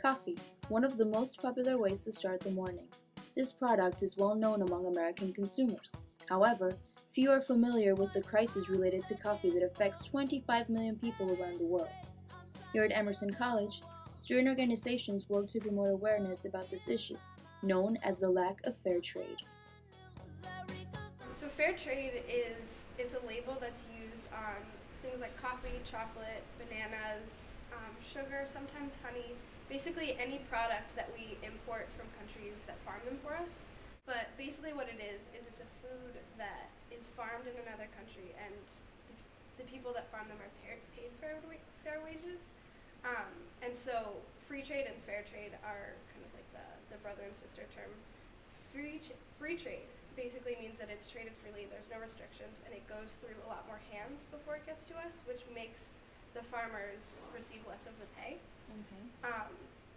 Coffee, one of the most popular ways to start the morning. This product is well known among American consumers. However, few are familiar with the crisis related to coffee that affects 25 million people around the world. Here at Emerson College, student organizations work to promote awareness about this issue, known as the lack of fair trade. So fair trade is a label that's used on things like coffee, chocolate, bananas, sugar, sometimes honey, basically any product that we import from countries that farm them for us. But basically what it is it's a food that is farmed in another country, and the people that farm them are paid fair wages. And so free trade and fair trade are kind of like the brother and sister term. Free trade basically means that it's traded freely, there's no restrictions, and it goes through a lot more hands before it gets to us, which makes the farmers receive less of the pay.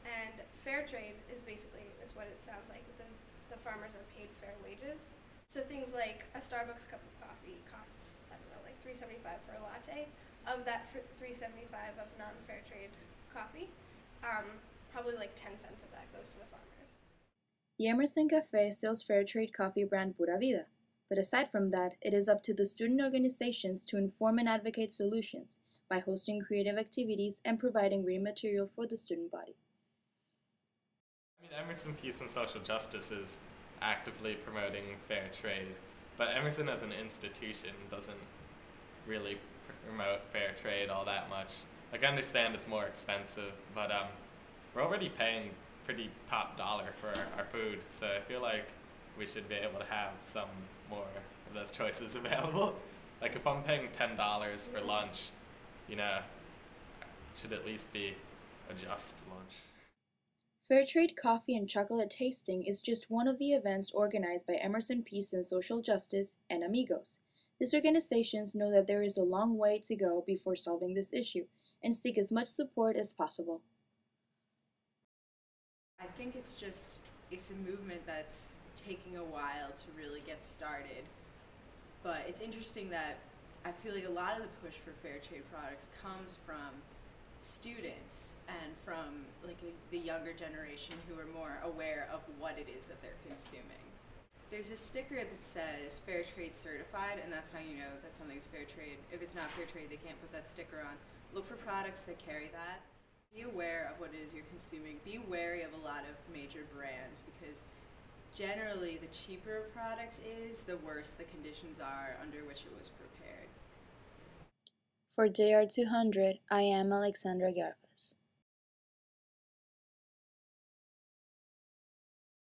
And fair trade is basically, it's what it sounds like, the farmers are paid fair wages. So things like a Starbucks cup of coffee costs, I don't know, like $3.75 for a latte. Of that $3.75 of non-fair trade coffee, probably like 10 cents of that goes to the farmers. The Emerson Café sells fair trade coffee brand Pura Vida, but aside from that, it is up to the student organizations to inform and advocate solutions by hosting creative activities and providing reading material for the student body. Emerson Peace and Social Justice is actively promoting fair trade, but Emerson as an institution doesn't really promote fair trade all that much. Like, I understand it's more expensive, but we're already paying pretty top dollar for our food, so I feel like we should be able to have some more of those choices available. Like, if I'm paying $10 for lunch, it should at least be a just lunch. Fair trade coffee and chocolate tasting is just one of the events organized by Emerson Peace and Social Justice and Amigos. These organizations know that there is a long way to go before solving this issue and seek as much support as possible. I think it's a movement that's taking a while to really get started, but it's interesting that I feel like a lot of the push for fair trade products comes from students and from the younger generation who are more aware of what it is that they're consuming. There's a sticker that says fair trade certified, and that's how you know that something's fair trade. If it's not fair trade, they can't put that sticker on. Look for products that carry that. Be aware of what it is you're consuming. Be wary of a lot of major brands, because generally the cheaper a product is, the worse the conditions are under which it was prepared. For JR200, I am Alexandra Garza.